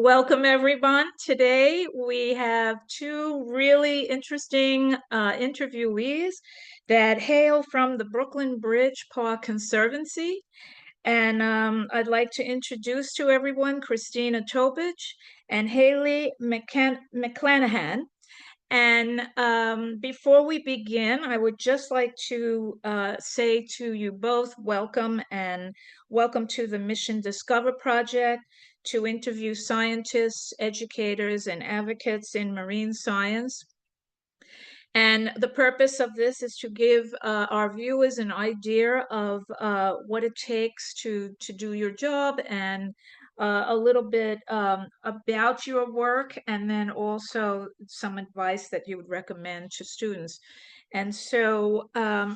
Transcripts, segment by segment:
Welcome, everyone. Today we have two really interesting interviewees that hail from the Brooklyn Bridge Park Conservancy. And I'd like to introduce to everyone Christina Tobitch and Haley McClanahan. And before we begin, I would just like to say to you both, welcome and welcome to the Mission Discover Project to interview scientists, educators, and advocates in marine science. And the purpose of this is to give our viewers an idea of what it takes to do your job and a little bit about your work, and then also some advice that you would recommend to students. And so uh,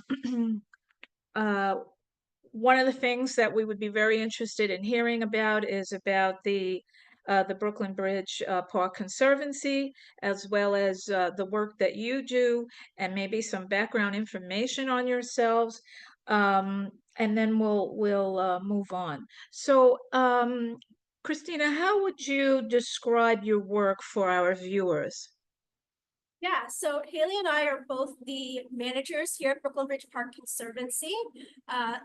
one of the things that we would be very interested in hearing about is about the Brooklyn Bridge Park Conservancy, as well as the work that you do, and maybe some background information on yourselves. And then we'll move on. So, Christina, how would you describe your work for our viewers? Yeah, so Haley and I are both the managers here at Brooklyn Bridge Park Conservancy.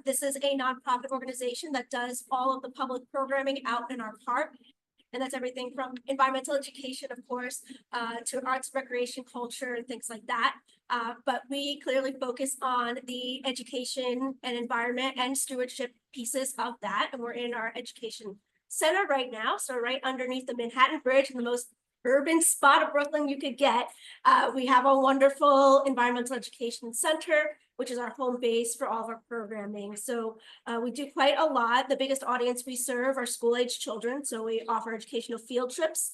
This is a nonprofit organization that does all of the public programming out in our park. And that's everything from environmental education, of course, to arts, recreation, culture, and things like that. But we clearly focus on the education and environment and stewardship pieces of that. And we're in our education center right now. So right underneath the Manhattan Bridge in the most urban spot of Brooklyn you could get. We have a wonderful environmental education center, which is our home base for all of our programming. So we do quite a lot. The biggest audience we serve are school-age children. So we offer educational field trips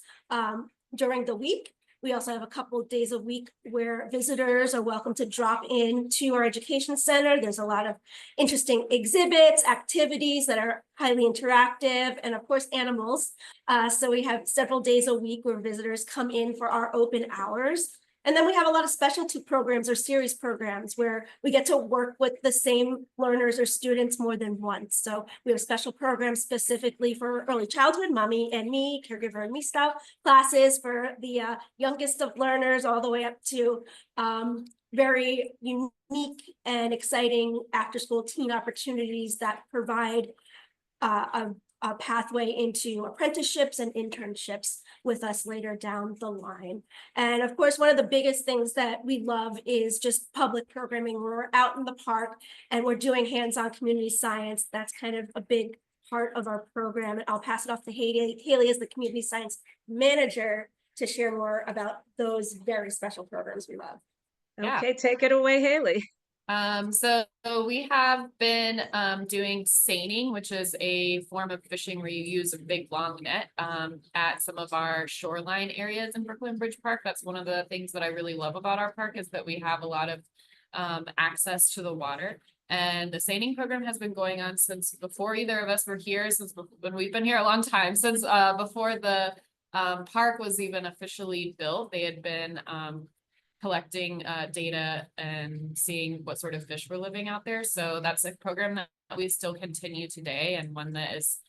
during the week. We also have a couple of days a week where visitors are welcome to drop in to our education center. There's a lot of interesting exhibits, activities that are highly interactive, and of course, animals. So we have several days a week where visitors come in for our open hours. And then we have a lot of specialty programs or series programs where we get to work with the same learners or students more than once. So we have special programs specifically for early childhood, mommy and me, caregiver and me style classes for the youngest of learners all the way up to very unique and exciting after school teen opportunities that provide a pathway into apprenticeships and internships with us later down the line. And of course, one of the biggest things that we love is just public programming. We're out in the park and we're doing hands-on community science. That's kind of a big part of our program. And I'll pass it off to Haley. Haley is the community science manager to share more about those very special programs we love. Okay, take it away, Haley. So we have been doing seining, which is a form of fishing where you use a big long net at some of our shoreline areas in Brooklyn Bridge Park. That's one of the things that I really love about our park is that we have a lot of access to the water. And the seining program has been going on since before either of us were here, since when we've been here a long time, since before the park was even officially built. They had been collecting data and seeing what sort of fish were living out there. So that's a program that we still continue today, and one that is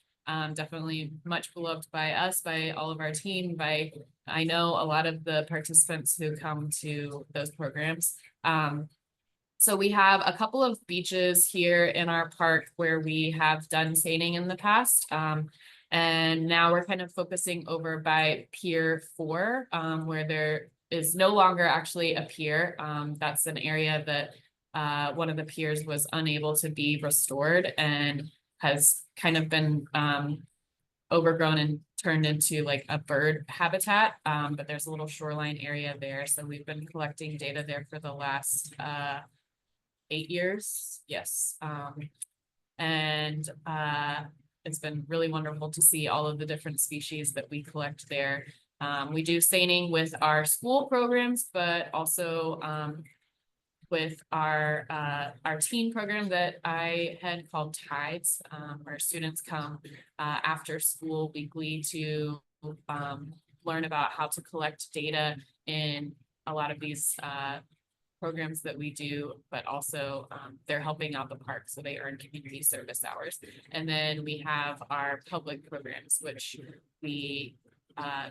definitely much beloved by us, by all of our team, by I know a lot of the participants who come to those programs. So we have a couple of beaches here in our park where we have done seining in the past. And now we're kind of focusing over by Pier 4, where there is no longer actually a pier. That's an area that one of the piers was unable to be restored and has kind of been overgrown and turned into like a bird habitat. But there's a little shoreline area there. So we've been collecting data there for the last 8 years. Yes. And it's been really wonderful to see all of the different species that we collect there. We do seining with our school programs, but also with our teen program that I had called Tides, where students come after school weekly to learn about how to collect data in a lot of these programs that we do, but also they're helping out the park, so they earn community service hours. And then we have our public programs, which we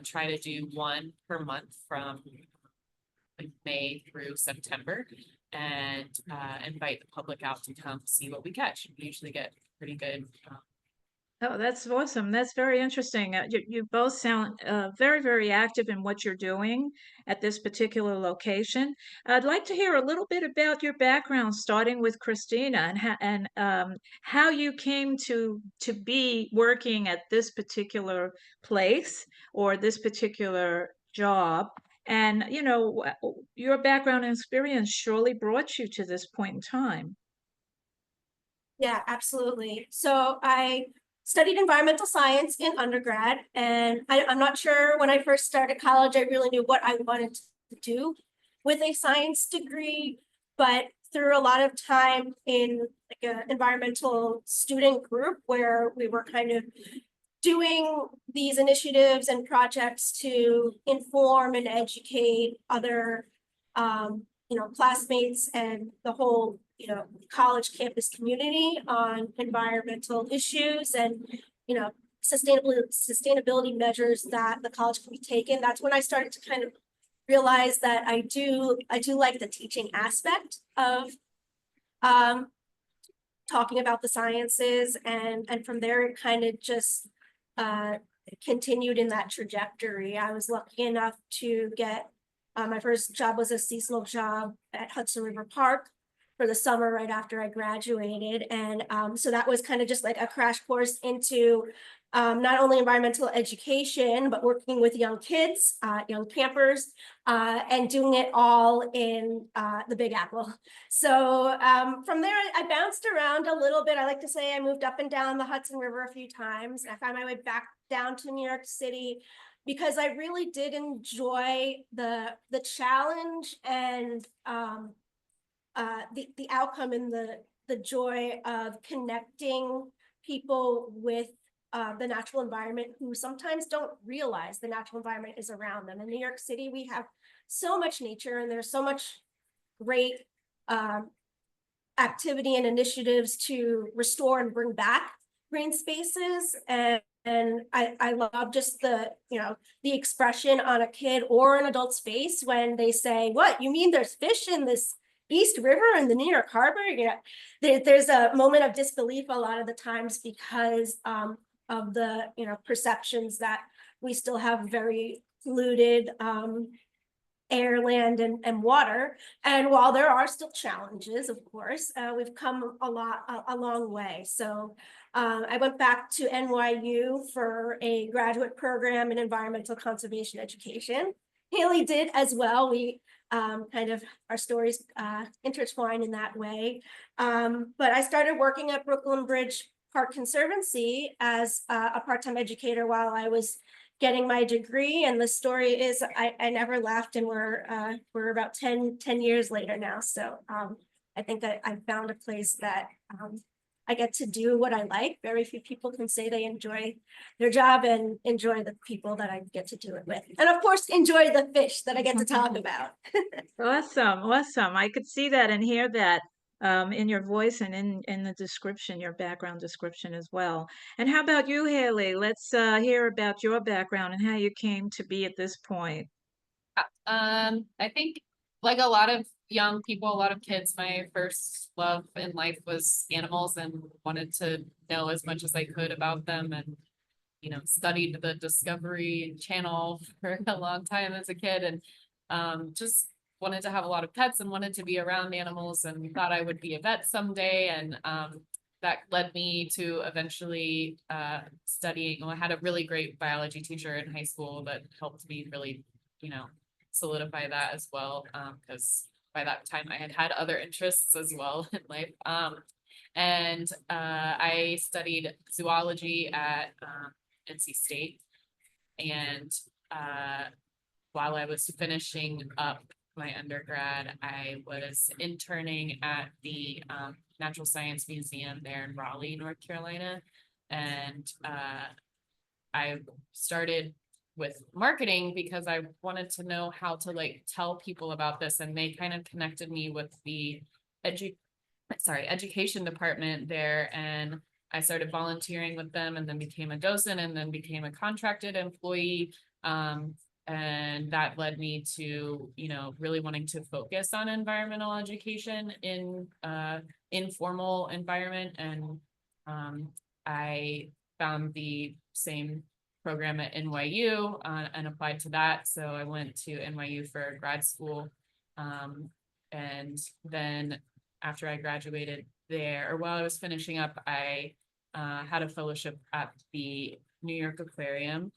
try to do one per month from like May through September, and invite the public out to come see what we catch. We usually get pretty good. Oh, that's awesome. That's very interesting. You both sound very, very active in what you're doing at this particular location. I'd like to hear a little bit about your background, starting with Christina, and how you came to be working at this particular place or this particular job. And, you know, your background and experience surely brought you to this point in time. Yeah, absolutely. So I studied environmental science in undergrad, and I'm not sure when I first started college, I really knew what I wanted to do with a science degree, but through a lot of time in like an environmental student group where we were kind of doing these initiatives and projects to inform and educate other classmates and the whole college campus community on environmental issues and sustainability measures that the college can be taken. That's when I started to kind of realize that I do like the teaching aspect of talking about the sciences, and from there it kind of just continued in that trajectory. I was lucky enough to get my first job was a seasonal job at Hudson River Park for the summer right after I graduated. And so that was kind of just like a crash course into not only environmental education, but working with young kids, young campers, and doing it all in the Big Apple. So from there, I bounced around a little bit. I like to say I moved up and down the Hudson River a few times. I found my way back down to New York City because I really did enjoy the challenge and the outcome and the joy of connecting people with the natural environment who sometimes don't realize the natural environment is around them. In New York City, we have so much nature and there's so much great activity and initiatives to restore and bring back green spaces. And I love just the expression on a kid or an adult's face when they say, "What, you mean there's fish in this East River in the New York Harbor?" There's a moment of disbelief a lot of the times because of the perceptions that we still have very polluted air, land, and water. And while there are still challenges, of course, we've come a long way. So I went back to NYU for a graduate program in environmental conservation education. Haley did as well. We kind of, our stories intertwine in that way. But I started working at Brooklyn Bridge Park Conservancy as a part-time educator while I was getting my degree. And the story is I never left, and we're about 10 years later now. So I think that I found a place that I get to do what I like. Very few people can say they enjoy their job and enjoy the people that I get to do it with. And of course, enjoy the fish that I get to talk about. Awesome, awesome. I could see that and hear that in your voice and in the description, your background description as well. And how about you, Haley? Let's hear about your background and how you came to be at this point. I think like a lot of young people, a lot of kids, my first love in life was animals and wanted to know as much as I could about them, and studied the Discovery Channel for a long time as a kid, and just wanted to have a lot of pets and wanted to be around animals, and thought I would be a vet someday. And that led me to eventually studying. Well, I had a really great biology teacher in high school that helped me really, solidify that as well, because by that time I had other interests as well in life. And I studied zoology at NC State, and while I was finishing up my undergrad, I was interning at the Natural Science Museum there in Raleigh, North Carolina. And I started with marketing because I wanted to know how to tell people about this, and they kind of connected me with the education department there, and I started volunteering with them, and then became a docent, and then became a contracted employee And that led me to, you know, really wanting to focus on environmental education in informal environment. And I found the same program at NYU and applied to that. So I went to NYU for grad school. And then after I graduated there, or while I was finishing up, I had a fellowship at the New York Aquarium,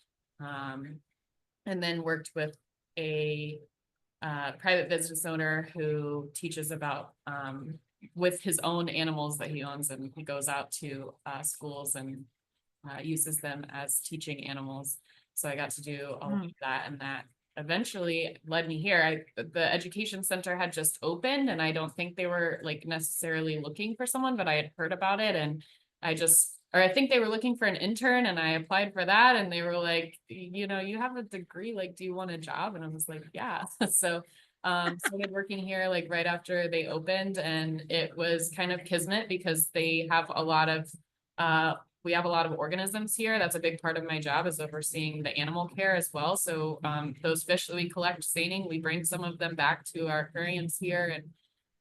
and then worked with a private business owner who teaches about with his own animals that he owns, and he goes out to schools and uses them as teaching animals. So I got to do all of that, and that eventually led me here. The education center had just opened, and I don't think they were like necessarily looking for someone, but I had heard about it, and I think they were looking for an intern, and I applied for that, and they were like, you know, you have a degree, like, do you want a job? And I was like, yeah. So started working here like right after they opened, and it was kind of kismet because they have a lot of we have a lot of organisms here. That's a big part of my job, is overseeing the animal care as well. So those fish that we collect seining, we bring some of them back to our aquariums here,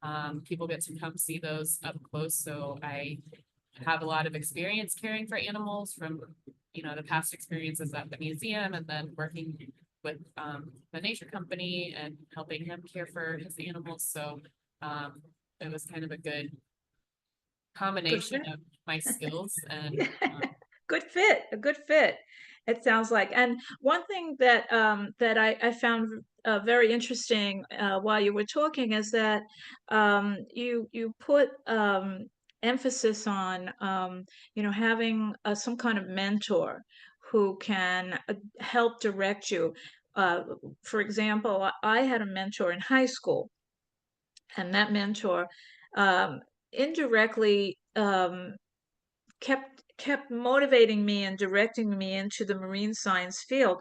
and people get to come see those up close. So I have a lot of experience caring for animals from, you know, the past experiences at the museum, and then working with the nature company and helping him care for his animals. So it was kind of a good combination of my skills and good fit, a good fit. It sounds like. And one thing that that I found very interesting while you were talking is that you put emphasis on you know, having some kind of mentor who can help direct you. For example, I had a mentor in high school, and that mentor indirectly kept motivating me and directing me into the marine science field,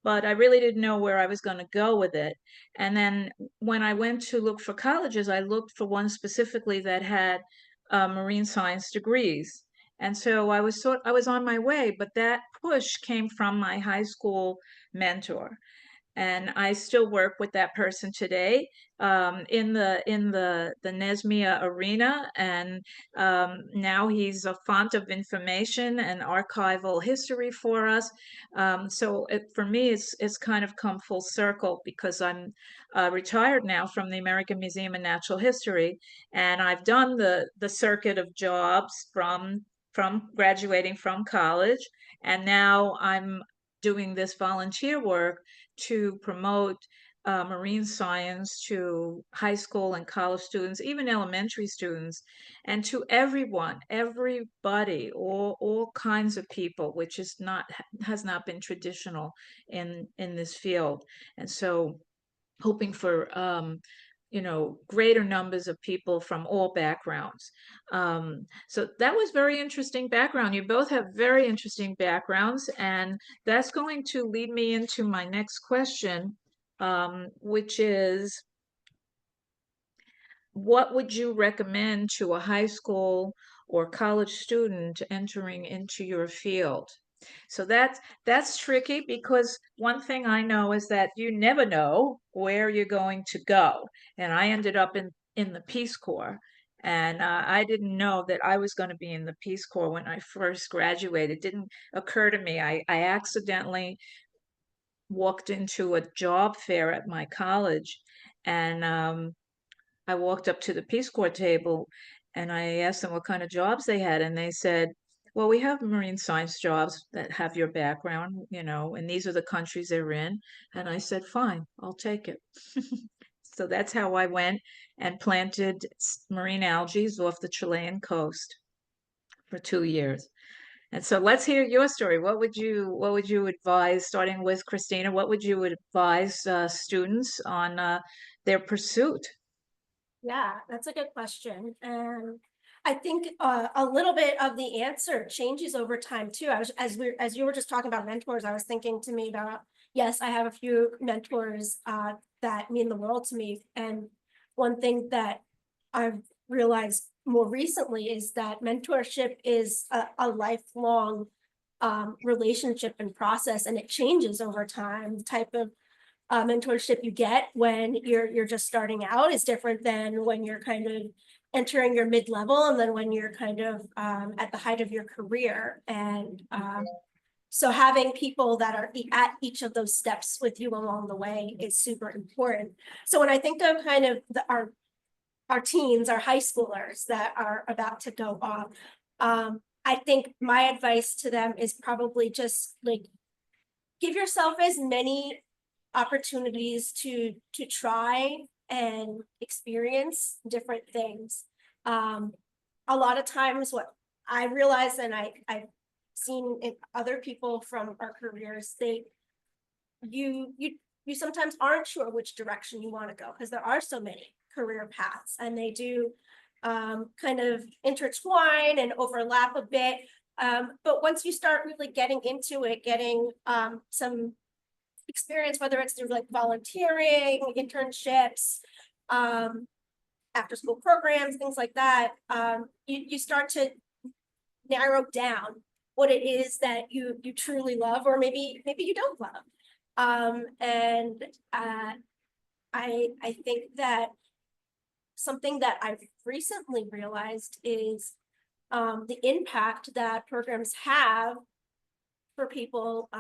but I really didn't know where I was going to go with it. And then when I went to look for colleges, I looked for one specifically that had marine science degrees. And so I was on my way, but that push came from my high school mentor, and I still work with that person today in the Nesmia arena. And now he's a font of information and archival history for us. So for me, it's kind of come full circle, because I'm retired now from the American Museum of Natural History, and I've done the circuit of jobs from graduating from college, and now I'm doing this volunteer work to promote marine science to high school and college students, even elementary students, and to everyone, everybody, all kinds of people, which has not been traditional in this field. And so hoping for you know, greater numbers of people from all backgrounds. So that was very interesting background. You both have very interesting backgrounds, and that's going to lead me into my next question, which is, what would you recommend to a high school or college student entering into your field? So that's tricky, because one thing I know is that you never know where you're going to go. And I ended up in the Peace Corps, and I didn't know that I was going to be in the Peace Corps when I first graduated. It didn't occur to me. I accidentally walked into a job fair at my college, and I walked up to the Peace Corps table, and I asked them what kind of jobs they had, and they said, well, we have marine science jobs that have your background, you know, and these are the countries they're in. And I said, fine, I'll take it. So that's how I went and planted marine algae off the Chilean coast for 2 years. And so let's hear your story. What would you advise, starting with Christina, what would you advise students on their pursuit? Yeah, that's a good question. And I think a little bit of the answer changes over time too. As you were just talking about mentors, I was thinking to me about, yes, I have a few mentors that mean the world to me. And one thing that I've realized more recently is that mentorship is a lifelong relationship and process, and it changes over time. The type of mentorship you get when you're just starting out is different than when you're kind of entering your mid-level, and then when you're kind of at the height of your career. And so having people that are at each of those steps with you along the way is super important. So when I think of kind of our teens, our high schoolers that are about to go off, I think my advice to them is probably just like, give yourself as many opportunities to try and experience different things. A lot of times what I realize, and I've seen in other people from our careers, you sometimes aren't sure which direction you want to go, because there are so many career paths, and they do kind of intertwine and overlap a bit. But once you start really getting into it, getting some experience, whether it's through like volunteering, internships, after school programs, things like that, you start to narrow down what it is that you truly love, or maybe you don't love. And I think that something that I've recently realized is the impact that programs have for people,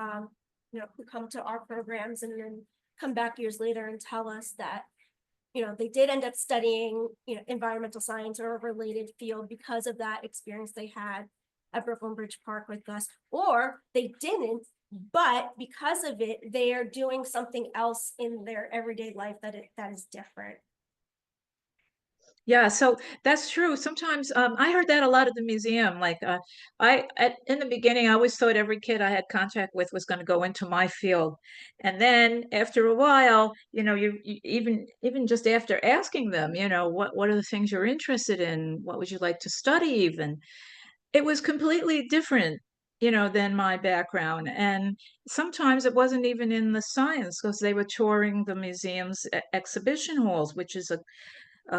who come to our programs and then come back years later and tell us that, they did end up studying, environmental science or a related field because of that experience they had at Brooklyn Bridge Park with us, or they didn't, but because of it, they are doing something else in their everyday life that is different. Yeah, so that's true. Sometimes I heard that a lot at the museum. Like in the beginning, I always thought every kid I had contact with was going to go into my field, and then after a while, you even just after asking them, what are the things you're interested in? What would you like to study? Even it was completely different, than my background, and sometimes it wasn't even in the science because they were touring the museum's exhibition halls, which is a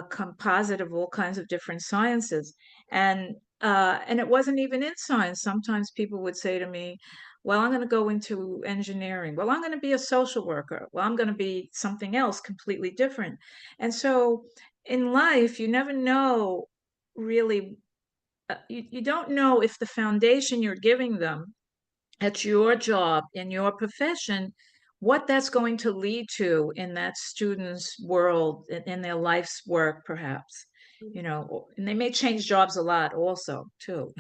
composite of all kinds of different sciences. And it wasn't even in science. Sometimes people would say to me, well, I'm going to go into engineering. Well, I'm going to be a social worker. Well, I'm going to be something else completely different. And so in life, you never know really, you don't know if the foundation you're giving them at your job, in your profession, what that's going to lead to in that student's world, in their life's work, perhaps. And they may change jobs a lot also, too.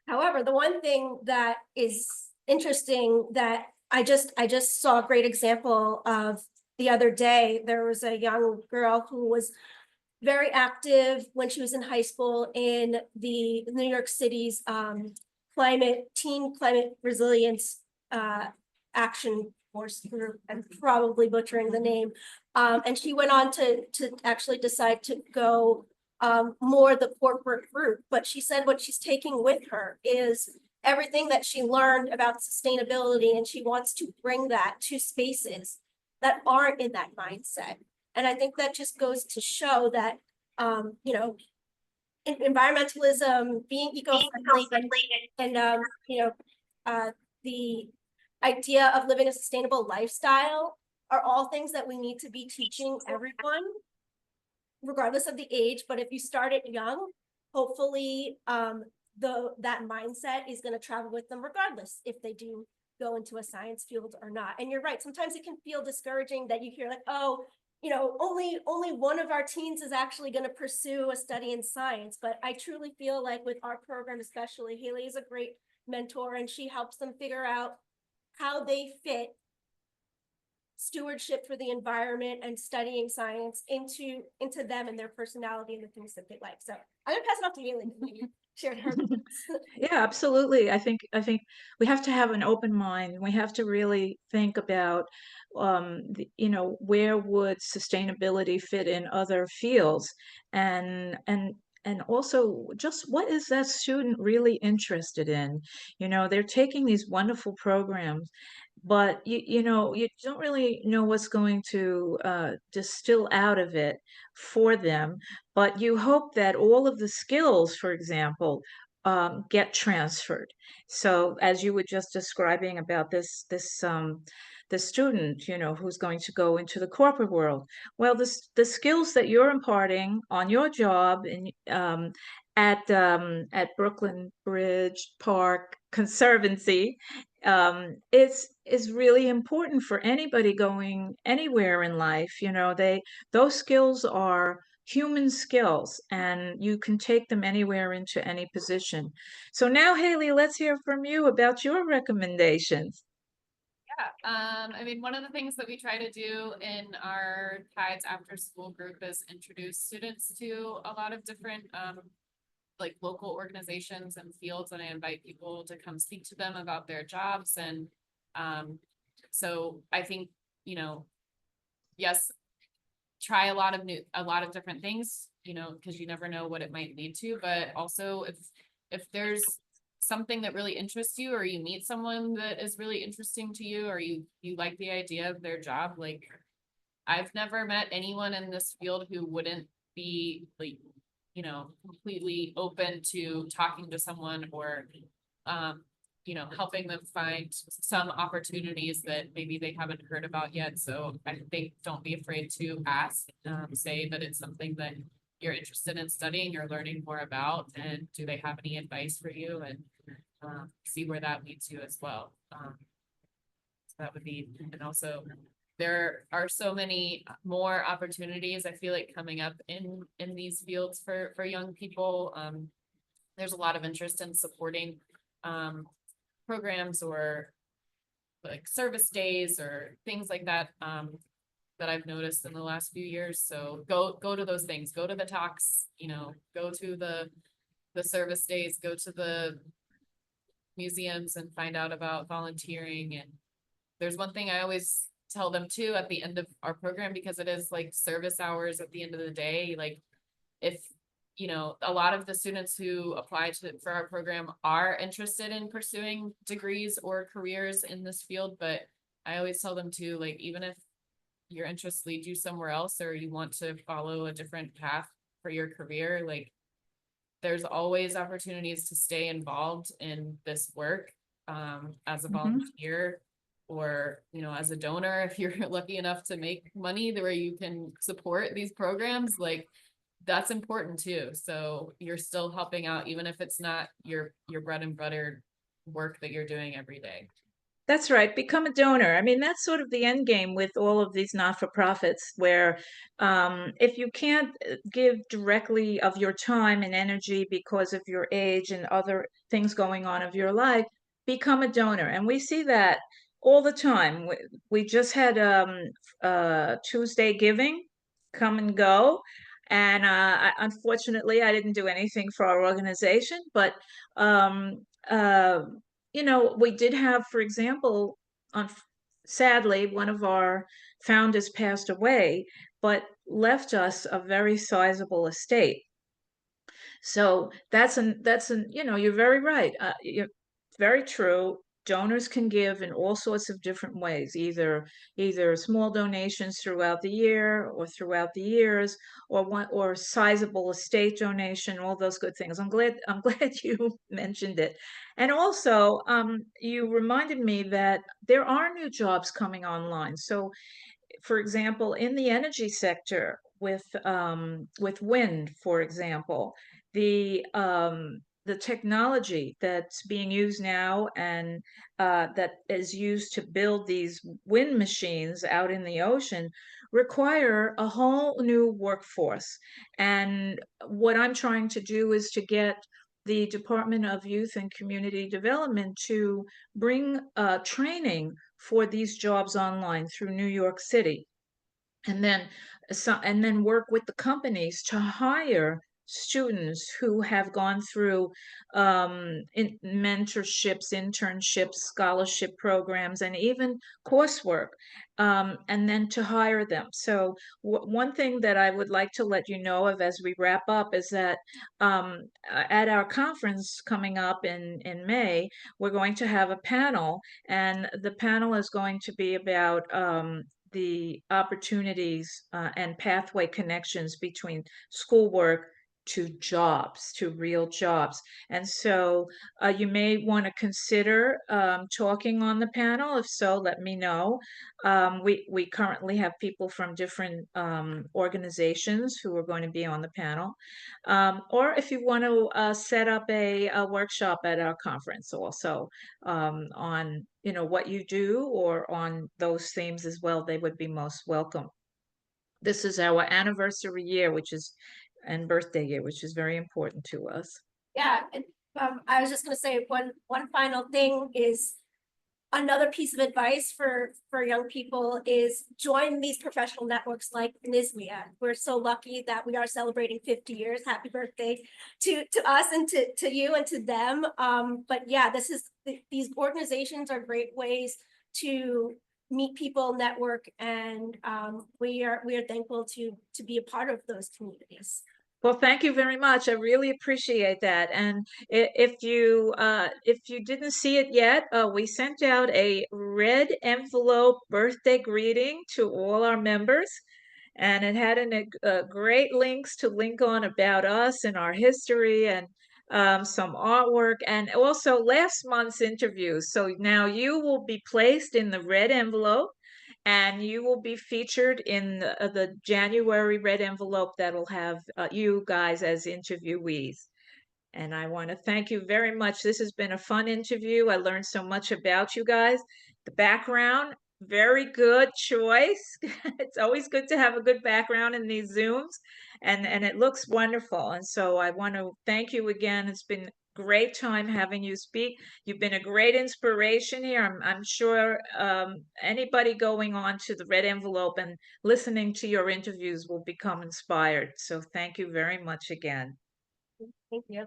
However, the one thing that is interesting that I just saw a great example of the other day, there was a young girl who was very active when she was in high school in the New York City's teen climate resilience action force group. I'm probably butchering the name. And she went on to actually decide to go more the corporate route. But she said what she's taking with her is everything that she learned about sustainability, and she wants to bring that to spaces that aren't in that mindset. And I think that just goes to show that, environmentalism, being eco-friendly, and the idea of living a sustainable lifestyle are all things that we need to be teaching everyone, regardless of the age. But if you start it young, hopefully that mindset is going to travel with them regardless if they do go into a science field or not. And you're right, sometimes it can feel discouraging that you hear like, oh, only one of our teens is actually going to pursue a study in science. But I truly feel like with our program, especially, Haley is a great mentor, and she helps them figure out how they fit stewardship for the environment and studying science into them and their personality and the things that they like. So I'm gonna pass it off to Haley. Shared her. Yeah, absolutely. I think we have to have an open mind. We have to really think about, where would sustainability fit in other fields, and also just what is that student really interested in? They're taking these wonderful programs, but you don't really know what's going to distill out of it for them. But you hope that all of the skills, for example, get transferred. So as you were just describing about the student, you know, who's going to go into the corporate world. Well, the skills that you're imparting on your job in at Brooklyn Bridge Park Conservancy is really important for anybody going anywhere in life. You know, those skills are human skills, and you can take them anywhere into any position. So now, Haley, let's hear from you about your recommendations. I mean, one of the things that we try to do in our Tides After School group is introduce students to a lot of different like local organizations and fields, and I invite people to come speak to them about their jobs. And so I think, you know, yes, try a lot of different things, you know, because you never know what it might lead to. But also, if there's something that really interests you, or you meet someone that is really interesting to you, or you like the idea of their job, like I've never met anyone in this field who wouldn't be like, you know, completely open to talking to someone, or you know, helping them find some opportunities that maybe they haven't heard about yet. So I think don't be afraid to ask, say that it's something that you're interested in studying or learning more about, and do they have any advice for you, and see where that leads you as well. So that would be, and also there are so many more opportunities, I feel like, coming up in these fields for young people. There's a lot of interest in supporting programs, or like service days or things like that, that I've noticed in the last few years. So go to those things, go to the talks, you know, go to the service days, go to the museums and find out about volunteering. And there's one thing I always tell them too at the end of our program, because it is like service hours at the end of the day. Like, if you know, a lot of the students who apply for our program are interested in pursuing degrees or careers in this field, but I always tell them to, like, even if your interests lead you somewhere else, or you want to follow a different path for your career, like, there's always opportunities to stay involved in this work, as a volunteer, or, you know, as a donor, if you're lucky enough to make money where you can support these programs. Like, that's important too. So you're still helping out, even if it's not your bread and butter work that you're doing every day. That's right. Become a donor. I mean, that's sort of the end game with all of these not-for-profits, where if you can't give directly of your time and energy because of your age and other things going on of your life, become a donor. And we see that all the time. We just had Tuesday Giving come and go. And unfortunately, I didn't do anything for our organization, but um, uh, you know, we did have, for example, on sadly, one of our founders passed away, but left us a very sizable estate. So that's an you know, you're very right. You're very true. Donors can give in all sorts of different ways, either small donations throughout the year or throughout the years, or sizable estate donation, all those good things. I'm glad you mentioned it. And also, you reminded me that there are new jobs coming online. So for example, in the energy sector with wind, for example, the technology that's being used now and that is used to build these wind machines out in the ocean require a whole new workforce. And what I'm trying to do is to get the Department of Youth and Community Development to bring training for these jobs online through New York City, and then work with the companies to hire students who have gone through mentorships, internships, scholarship programs, and even coursework, and then to hire them. So one thing that I would like to let you know of as we wrap up is that at our conference coming up in May, we're going to have a panel, and the panel is going to be about the opportunities and pathway connections between schoolwork to jobs, to real jobs. And so you may want to consider talking on the panel. If so, let me know. We currently have people from different organizations who are going to be on the panel. Or if you want to set up a workshop at our conference also on, you know, what you do or on those themes as well, they would be most welcome. This is our anniversary year, and birthday year, which is very important to us. Yeah, and I was just gonna say one final thing is another piece of advice for young people is join these professional networks like NISMIA. We're so lucky that we are celebrating 50 years. Happy birthday to us and to you and to them. But yeah, these organizations are great ways to meet people, network, and we are thankful to be a part of those communities. Well, thank you very much. I really appreciate that. And if you didn't see it yet, we sent out a red envelope birthday greeting to all our members, and it had great links to link on about us and our history and some artwork and also last month's interviews. So now you will be placed in the red envelope, and you will be featured in the January red envelope that'll have you guys as interviewees. And I want to thank you very much. This has been a fun interview. I learned so much about you guys. The background, very good choice. It's always good to have a good background in these Zooms, and it looks wonderful. And so I want to thank you again. It's been great time having you speak. You've been a great inspiration here. I'm sure anybody going on to the red envelope and listening to your interviews will become inspired. So thank you very much again. Thank you.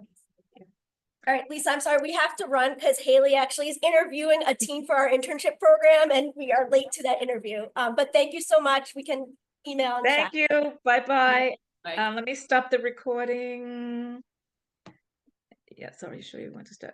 All right, Lisa, I'm sorry, we have to run because Haley actually is interviewing a team for our internship program and we are late to that interview. But thank you so much. We can email and Thank chat. you. Bye-bye. Bye. Let me stop the recording. Yeah, sorry, sure you want to start.